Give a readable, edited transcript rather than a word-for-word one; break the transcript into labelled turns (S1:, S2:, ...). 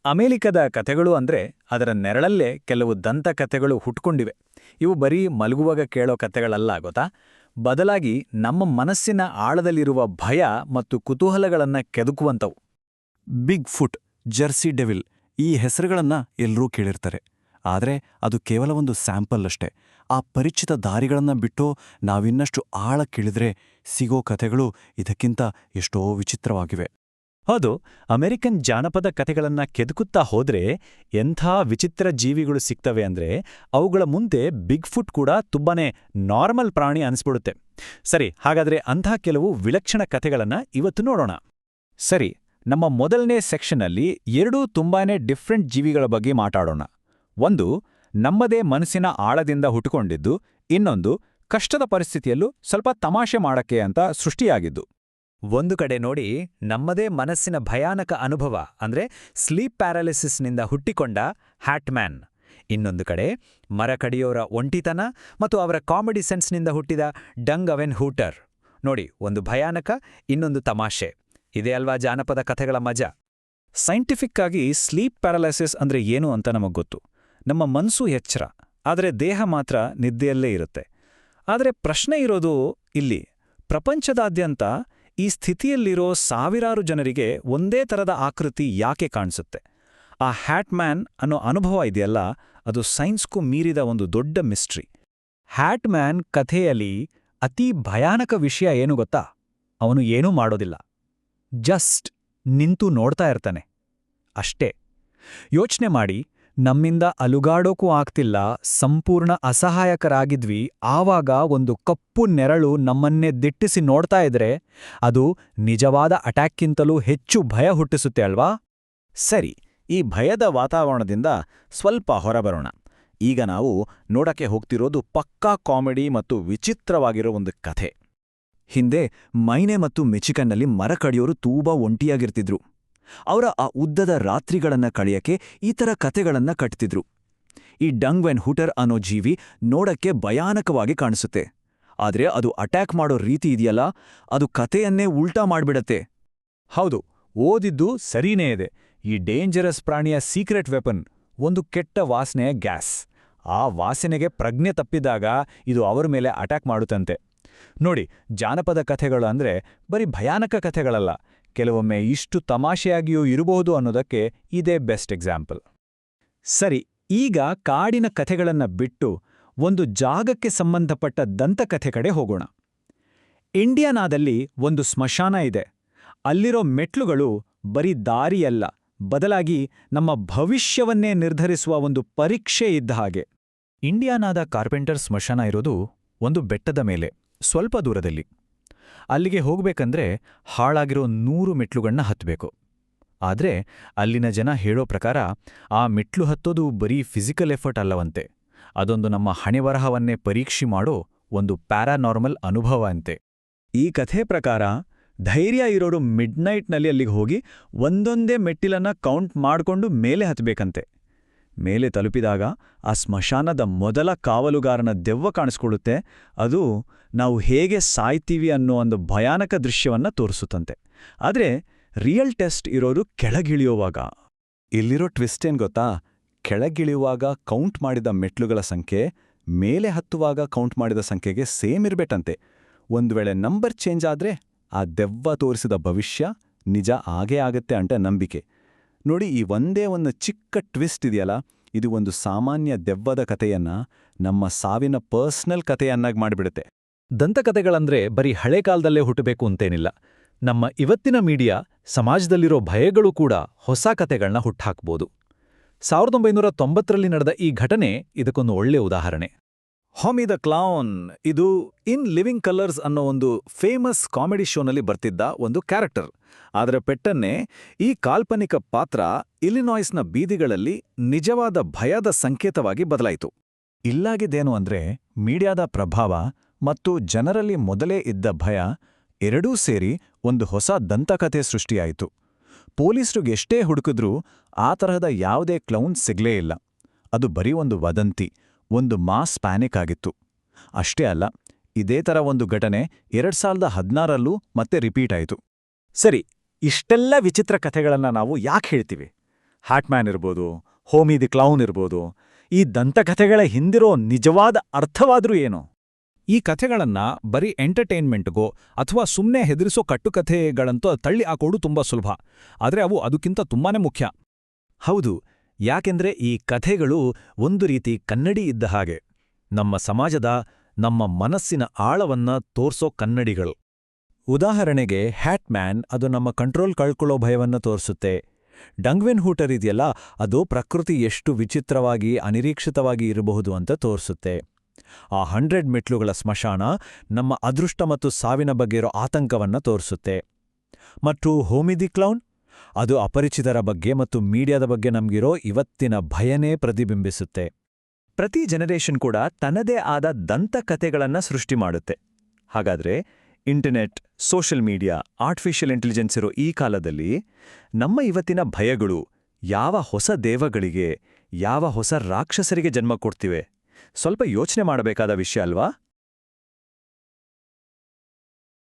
S1: ಅಮೆರಿಕದ ಕಥೆಗಳು ಅಂದ್ರೆ ಅದರ ನೆರಳಲ್ಲೇ ಕೆಲವು ದಂತಕಥೆಗಳು ಹುಟ್ಕೊಂಡಿವೆ. ಇವು ಬರೀ ಮಲಗುವಾಗ ಕೇಳೋ ಕಥೆಗಳಲ್ಲ ಗೊತ್ತಾ, ಬದಲಾಗಿ ನಮ್ಮ ಮನಸ್ಸಿನ ಆಳದಲ್ಲಿರುವ ಭಯ ಮತ್ತು ಕುತೂಹಲಗಳನ್ನ ಕೆದಕುವಂಥವು.
S2: ಬಿಗ್ ಫುಟ್, ಜರ್ಸಿ ಡೆವಿಲ್ ಈ ಹೆಸರುಗಳನ್ನ ಎಲ್ಲರೂ ಕೇಳಿರ್ತಾರೆ. ಆದರೆ ಅದು ಕೇವಲ ಒಂದು ಸ್ಯಾಂಪಲ್ ಅಷ್ಟೇ. ಆ ಪರಿಚಿತ ದಾರಿಗಳನ್ನ ಬಿಟ್ಟು ನಾವಿನ್ನಷ್ಟು ಆಳಕ್ಕಿಳಿದ್ರೆ ಸಿಗೋ ಕಥೆಗಳು ಇದಕ್ಕಿಂತ ಎಷ್ಟೋ ವಿಚಿತ್ರವಾಗಿವೆ.
S1: ಹೌದು, ಅಮೆರಿಕನ್ ಜಾನಪದ ಕಥೆಗಳನ್ನ ಕೆದಕುತ್ತಾ ಹೋದ್ರೆ ಎಂಥ ವಿಚಿತ್ರ ಜೀವಿಗಳು ಸಿಗ್ತವೆ ಅಂದ್ರೆ ಅವುಗಳ ಮುಂದೆ ಬಿಗ್ ಫುಟ್ ಕೂಡ ತುಂಬಾನೇ ನಾರ್ಮಲ್ ಪ್ರಾಣಿ ಅನಿಸ್ಬಿಡುತ್ತೆ. ಸರಿ, ಹಾಗಾದ್ರೆ ಅಂಥ ಕೆಲವು ವಿಲಕ್ಷಣ ಕಥೆಗಳನ್ನ ಇವತ್ತು ನೋಡೋಣ. ಸರಿ, ನಮ್ಮ ಮೊದಲನೇ ಸೆಕ್ಷನ್ನಲ್ಲಿ ಎರಡೂ ತುಂಬಾನೇ ಡಿಫ್ರೆಂಟ್ ಜೀವಿಗಳ ಬಗ್ಗೆ ಮಾತಾಡೋಣ. ಒಂದು ನಮ್ಮದೇ ಮನಸ್ಸಿನ ಆಳದಿಂದ ಹುಟ್ಟುಕೊಂಡಿದ್ದು, ಇನ್ನೊಂದು ಕಷ್ಟದ ಪರಿಸ್ಥಿತಿಯಲ್ಲೂ ಸ್ವಲ್ಪ ತಮಾಷೆ ಮಾಡಕ್ಕೆ ಅಂತ ಸೃಷ್ಟಿಯಾಗಿದ್ದು. ಒಂದು ಕಡೆ ನೋಡಿ, ನಮ್ಮದೇ ಮನಸ್ಸಿನ ಭಯಾನಕ ಅನುಭವ ಅಂದ್ರೆ ಸ್ಲೀಪ್ ಪ್ಯಾರಾಲಿಸಿಸ್ನಿಂದ ಹುಟ್ಟಿಕೊಂಡ ಹ್ಯಾಟ್ಮ್ಯಾನ್. ಇನ್ನೊಂದು ಕಡೆ ಮರ ಕಡಿಯೋರ ಒಂಟಿತನ ಮತ್ತು ಅವರ ಕಾಮಿಡಿ ಸೆನ್ಸ್ನಿಂದ ಹುಟ್ಟಿದ ಡಂಗ್ ಅವೆನ್ ಹೂಟರ್. ನೋಡಿ, ಒಂದು ಭಯಾನಕ, ಇನ್ನೊಂದು ತಮಾಷೆ. ಇದೇ ಅಲ್ವಾ ಜಾನಪದ ಕಥೆಗಳ ಮಜಾ. ಸೈಂಟಿಫಿಕ್ ಆಗಿ ಸ್ಲೀಪ್ ಪ್ಯಾರಾಲಿಸಿಸ್ ಅಂದ್ರೆ ಏನು ಅಂತ ನಮಗೊತ್ತು. ನಮ್ಮ ಮನಸ್ಸು ಎಚ್ಚರ, ಆದರೆ ದೇಹ ಮಾತ್ರ ನಿದ್ದೆಯಲ್ಲೇ ಇರುತ್ತೆ. ಆದರೆ ಪ್ರಶ್ನೆ ಇರೋದು ಇಲ್ಲಿ, ಪ್ರಪಂಚದಾದ್ಯಂತ ಈ ಸ್ಥಿತಿಯಲ್ಲಿರೋ ಸಾವಿರಾರು ಜನರಿಗೆ ಒಂದೇ ಥರದ ಆಕೃತಿ ಯಾಕೆ ಕಾಣಿಸುತ್ತೆ? ಆ ಹ್ಯಾಟ್ಮ್ಯಾನ್ ಅನ್ನೋ ಅನುಭವ ಇದೆಯಲ್ಲ, ಅದು ಸೈನ್ಸ್ಗೂ ಮೀರಿದ ಒಂದು ದೊಡ್ಡ ಮಿಸ್ಟ್ರಿ. ಹ್ಯಾಟ್ಮ್ಯಾನ್ ಕಥೆಯಲ್ಲಿ ಅತಿ ಭಯಾನಕ ವಿಷಯ ಏನು ಗೊತ್ತಾ? ಅವನು ಏನೂ ಮಾಡೋದಿಲ್ಲ, ಜಸ್ಟ್ ನಿಂತು ನೋಡ್ತಾ ಇರ್ತಾನೆ ಅಷ್ಟೇ. ಯೋಚನೆ ಮಾಡಿ, ನಮ್ಮಿಂದ ಅಲುಗಾಡೋಕೂ ಆಗ್ತಿಲ್ಲ, ಸಂಪೂರ್ಣ ಅಸಹಾಯಕರಾಗಿದ್ವಿ. ಆವಾಗ ಒಂದು ಕಪ್ಪು ನೆರಳು ನಮ್ಮನ್ನೇ ದಿಟ್ಟಿಸಿ ನೋಡ್ತಾ ಇದ್ರೆ ಅದು ನಿಜವಾದ ಅಟ್ಯಾಕ್ಕಿಂತಲೂ ಹೆಚ್ಚು ಭಯ ಹುಟ್ಟಿಸುತ್ತೆ ಅಲ್ವಾ? ಸರಿ, ಈ ಭಯದ ವಾತಾವರಣದಿಂದ ಸ್ವಲ್ಪ ಹೊರಬರೋಣ. ಈಗ ನಾವು ನೋಡಕ್ಕೆ ಹೋಗ್ತಿರೋದು ಪಕ್ಕಾ ಕಾಮಿಡಿ ಮತ್ತು ವಿಚಿತ್ರವಾಗಿರೋ ಒಂದು ಕಥೆ. ಹಿಂದೆ ಮೈನೆ ಮತ್ತು ಮಿಚಿಕನ್ನಲ್ಲಿ ಮರ ಕಡಿಯೋರು ತುಂಬಾ ಒಂಟಿಯಾಗಿರ್ತಿದ್ರು. ಅವರ ಆ ಉದ್ದದ ರಾತ್ರಿಗಳನ್ನ ಕಳೆಯಕ್ಕೆ ಈ ಥರ ಕಥೆಗಳನ್ನ ಕಟ್ತಿದ್ರು. ಈ ಡಂಗ್ ವೆನ್ ಹೂಟರ್ ಅನ್ನೋ ಜೀವಿ ನೋಡಕ್ಕೆ ಭಯಾನಕವಾಗಿ ಕಾಣಿಸುತ್ತೆ, ಆದ್ರೆ ಅದು ಅಟ್ಯಾಕ್ ಮಾಡೋ ರೀತಿ ಇದೆಯಲ್ಲ, ಅದು ಕಥೆಯನ್ನೇ ಉಲ್ಟಾ ಮಾಡ್ಬಿಡತ್ತೆ. ಹೌದು, ಓದಿದ್ದು ಸರಿನೇ ಇದೆ. ಈ ಡೇಂಜರಸ್ ಪ್ರಾಣಿಯ ಸೀಕ್ರೆಟ್ ವೆಪನ್ ಒಂದು ಕೆಟ್ಟ ವಾಸನೆಯ ಗ್ಯಾಸ್. ಆ ವಾಸನೆಗೆ ಪ್ರಜ್ಞೆ ತಪ್ಪಿದಾಗ ಇದು ಅವರ ಮೇಲೆ ಅಟ್ಯಾಕ್ ಮಾಡುತ್ತಂತೆ. ನೋಡಿ, ಜಾನಪದ ಕಥೆಗಳು ಅಂದ್ರೆ ಬರೀ ಭಯಾನಕ ಕಥೆಗಳಲ್ಲ, ಕೆಲವೊಮ್ಮೆ ಇಷ್ಟು ತಮಾಷೆಯಾಗಿಯೂ ಇರಬಹುದು ಅನ್ನೋದಕ್ಕೆ ಇದೇ ಬೆಸ್ಟ್ ಎಕ್ಸಾಂಪಲ್. ಸರಿ, ಈಗ ಕಾಡಿನ ಕಥೆಗಳನ್ನ ಬಿಟ್ಟು ಒಂದು ಜಾಗಕ್ಕೆ ಸಂಬಂಧಪಟ್ಟ ದಂತಕಥೆ ಕಡೆ ಹೋಗೋಣ. ಇಂಡಿಯಾನಾದಲ್ಲಿ ಒಂದು ಸ್ಮಶಾನ ಇದೆ. ಅಲ್ಲಿರೋ ಮೆಟ್ಲುಗಳು ಬರೀ ದಾರಿಯಲ್ಲ, ಬದಲಾಗಿ ನಮ್ಮ ಭವಿಷ್ಯವನ್ನೇ ನಿರ್ಧರಿಸುವ ಒಂದು ಪರೀಕ್ಷೆ ಇದ್ದ ಹಾಗೆ. ಇಂಡಿಯಾನಾದ ಕಾರ್ಪೆಂಟರ್ ಸ್ಮಶಾನ ಇರೋದು ಒಂದು ಬೆಟ್ಟದ ಮೇಲೆ ಸ್ವಲ್ಪ ದೂರದಲ್ಲಿ. ಅಲ್ಲಿಗೆ ಹೋಗ್ಬೇಕಂದ್ರೆ ಹಾಳಾಗಿರೋ 100 ಮೆಟ್ಲುಗಳ್ನ ಹತ್ತಬೇಕು. ಆದ್ರೆ ಅಲ್ಲಿನ ಜನ ಹೇಳೋ ಪ್ರಕಾರ ಆ ಮೆಟ್ಲು ಹತ್ತೋದು ಬರೀ ಫಿಸಿಕಲ್ ಎಫರ್ಟ್ ಅಲ್ಲವಂತೆ, ಅದೊಂದು ನಮ್ಮ ಹಣೆಬರಹವನ್ನೇ ಪರೀಕ್ಷೆ ಮಾಡೋ ಒಂದು ಪ್ಯಾರಾನಾರ್ಮಲ್ ಅನುಭವ ಅಂತೆ. ಈ ಕಥೆ ಪ್ರಕಾರ ಧೈರ್ಯ ಇರೋರು ಮಿಡ್ನೈಟ್ನಲ್ಲಿ ಅಲ್ಲಿಗೆ ಹೋಗಿ ಒಂದೊಂದೇ ಮೆಟ್ಟಿಲನ್ನ ಕೌಂಟ್ ಮಾಡ್ಕೊಂಡು ಮೇಲೆ ಹತ್ತಬೇಕಂತೆ. ಮೇಲೆ ತಲುಪಿದಾಗ ಆ ಸ್ಮಶಾನದ ಮೊದಲ ಕಾವಲುಗಾರನ ದೆವ್ವ ಕಾಣಿಸ್ಕೊಳ್ಳುತ್ತೆ. ಅದು ನಾವು ಹೇಗೆ ಸಾಯ್ತೀವಿ ಅನ್ನೋ ಒಂದು ಭಯಾನಕ ದೃಶ್ಯವನ್ನ ತೋರಿಸುತ್ತಂತೆ. ಆದ್ರೆ ರಿಯಲ್ ಟೆಸ್ಟ್ ಇರೋರು ಕೆಳಗಿಳಿಯುವಾಗ. ಇಲ್ಲಿರೋ ಟ್ವಿಸ್ಟ್ ಏನ್ ಗೊತ್ತಾ? ಕೆಳಗಿಳಿಯುವಾಗ ಕೌಂಟ್ ಮಾಡಿದ ಮೆಟ್ಲುಗಳ ಸಂಖ್ಯೆ ಮೇಲೆ ಹತ್ತುವಾಗ ಕೌಂಟ್ ಮಾಡಿದ ಸಂಖ್ಯೆಗೆ ಸೇಮ್ ಇರ್ಬೇಕಂತೆ. ಒಂದು ವೇಳೆ ನಂಬರ್ ಚೇಂಜ್ ಆದ್ರೆ ಆ ದೆವ್ವ ತೋರಿಸಿದ ಭವಿಷ್ಯ ನಿಜ ಆಗೇ ಆಗತ್ತೆ ಅಂತ ನಂಬಿಕೆ. ನೋಡಿ, ಈ ಒಂದೇ ಒಂದು ಚಿಕ್ಕ ಟ್ವಿಸ್ಟ್ ಇದೆಯಲ್ಲ, ಇದು ಒಂದು ಸಾಮಾನ್ಯ ದೆವ್ವದ ಕಥೆಯನ್ನ ನಮ್ಮ ಸಾವಿನ ಪರ್ಸ್ನಲ್ ಕಥೆಯನ್ನಾಗಿ ಮಾಡಿಬಿಡುತ್ತೆ. ದಂತಕಥೆಗಳಂದ್ರೆ ಬರೀ ಹಳೆ ಕಾಲದಲ್ಲೇ ಹುಟ್ಟಬೇಕು ಅಂತೇನಿಲ್ಲ. ನಮ್ಮ ಇವತ್ತಿನ ಮೀಡಿಯಾ, ಸಮಾಜದಲ್ಲಿರೋ ಭಯಗಳು ಕೂಡ ಹೊಸ ಕಥೆಗಳನ್ನ ಹುಟ್ಟಾಕ್ಬೋದು. 1990ರಲ್ಲಿ ನಡೆದ ಈ ಘಟನೆ ಇದಕ್ಕೊಂದು ಒಳ್ಳೆ ಉದಾಹರಣೆ. ಹಾಮಿ ದ ಕ್ಲೌನ್ ಇದು ಇನ್ ಲಿವಿಂಗ್ ಕಲರ್ಸ್ ಅನ್ನೋ ಒಂದು ಫೇಮಸ್ ಕಾಮಿಡಿ ಶೋನಲ್ಲಿ ಬರ್ತಿದ್ದ ಒಂದು ಕ್ಯಾರೆಕ್ಟರ್. ಅದರ ಪೆಟ್ಟನ್ನೇ ಈ ಕಾಲ್ಪನಿಕ ಪಾತ್ರ ಇಲಿನಾಯ್ಸ್ನ ಬೀದಿಗಳಲ್ಲಿ ನಿಜವಾದ ಭಯದ ಸಂಕೇತವಾಗಿ ಬದಲಾಯಿತು. ಇಲ್ಲಾಗಿದ್ದೇನು ಅಂದ್ರೆ ಮೀಡಿಯಾದ ಪ್ರಭಾವ ಮತ್ತು ಜನರಲ್ಲಿ ಮೊದಲೇ ಇದ್ದ ಭಯ ಎರಡೂ ಸೇರಿ ಒಂದು ಹೊಸ ದಂತಕಥೆ ಸೃಷ್ಟಿಯಾಯಿತು. ಪೊಲೀಸರಿಗೆ ಎಷ್ಟೇ ಹುಡುಕಿದ್ರೂ ಆ ತರಹದ ಯಾವುದೇ ಕ್ಲೌನ್ ಸಿಗ್ಲೇ ಇಲ್ಲ. ಅದು ಬರೀ ಒಂದು ವದಂತಿ, ಒಂದು ಮಾಸ್ ಪ್ಯಾನಿಕ್ ಆಗಿತ್ತು. ಅಷ್ಟೇ ಅಲ್ಲ, ಇದೇ ಥರ ಒಂದು ಘಟನೆ 2016ರಲ್ಲೂ ಮತ್ತೆ ರಿಪೀಟ್ ಆಯಿತು. ಸರಿ, ಇಷ್ಟೆಲ್ಲ ವಿಚಿತ್ರ ಕಥೆಗಳನ್ನ ನಾವು ಯಾಕೆ ಹೇಳ್ತೀವಿ? ಹ್ಯಾಟ್ಮ್ಯಾನ್ ಇರ್ಬೋದು, ಹೋಮಿ ದಿ ಕ್ಲೌನ್ ಇರ್ಬೋದು. ಈ ದಂತಕಥೆಗಳ ಹಿಂದಿರೋ ನಿಜವಾದ ಅರ್ಥವಾದ್ರೂ ಏನು?
S3: ಈ ಕಥೆಗಳನ್ನ ಬರೀ ಎಂಟರ್ಟೈನ್ಮೆಂಟ್ಗೋ ಅಥವಾ ಸುಮ್ಮನೆ ಹೆದರಿಸೋ ಕಟ್ಟುಕಥೆಗಳಂತೂ ತಳ್ಳಿ ಹಾಕೋಡು ತುಂಬಾ ಸುಲಭ. ಆದ್ರೆ ಅವು ಅದಕ್ಕಿಂತ ತುಂಬಾನೇ ಮುಖ್ಯ.
S1: ಹೌದು, ಯಾಕೆಂದ್ರೆ ಈ ಕಥೆಗಳು ಒಂದು ರೀತಿ ಕನ್ನಡಿ ಇದ್ದ ಹಾಗೆ. ನಮ್ಮ ಸಮಾಜದ, ನಮ್ಮ ಮನಸ್ಸಿನ ಆಳವನ್ನ ತೋರ್ಸೋ ಕನ್ನಡಿಗಳು. ಉದಾಹರಣೆಗೆ ಹ್ಯಾಟ್ಮ್ಯಾನ್ ಅದು ನಮ್ಮ ಕಂಟ್ರೋಲ್ ಕಳ್ಕೊಳ್ಳೋ ಭಯವನ್ನ ತೋರಿಸುತ್ತೆ. ಡಂಗ್ವಿನ್ ಹೂಟರ್ ಇದೆಯಲ್ಲ, ಅದು ಪ್ರಕೃತಿ ಎಷ್ಟು ವಿಚಿತ್ರವಾಗಿ ಅನಿರೀಕ್ಷಿತವಾಗಿ ಇರಬಹುದು ಅಂತ ತೋರಿಸುತ್ತೆ. ಆ 100 ಮೆಟ್ಲುಗಳ ಸ್ಮಶಾನ ನಮ್ಮ ಅದೃಷ್ಟ ಮತ್ತು ಸಾವಿನ ಬಗ್ಗೆ ಇರೋ ಆತಂಕವನ್ನ ತೋರಿಸುತ್ತೆ. ಮತ್ತು ಹೋಮಿ ದಿ ಕ್ಲೌನ್, ಅದು ಅಪರಿಚಿತರ ಬಗ್ಗೆ ಮತ್ತು ಮೀಡಿಯಾದ ಬಗ್ಗೆ ನಮ್ಗಿರೋ ಇವತ್ತಿನ ಭಯನೇ ಪ್ರತಿಬಿಂಬಿಸುತ್ತೆ. ಪ್ರತಿ ಜನರೇಷನ್ ಕೂಡ ತನ್ನದೇ ಆದ ದಂತಕಥೆಗಳನ್ನ ಸೃಷ್ಟಿ ಮಾಡುತ್ತೆ. ಹಾಗಾದ್ರೆ internet, social media, artificial intelligence ಇರೋ ಈ ಕಾಲದಲ್ಲಿ ನಮ್ಮ ಇವತ್ತಿನ ಭಯಗಳು ಯಾವ ಹೊಸ ದೇವಗಳಿಗೆ, ಯಾವ ಹೊಸ ರಾಕ್ಷಸರಿಗೆ ಜನ್ಮ ಕೊಡ್ತಿವೆ? ಸ್ವಲ್ಪ ಯೋಚನೆ ಮಾಡಬೇಕಾದ ವಿಷಯ ಅಲ್ವಾ?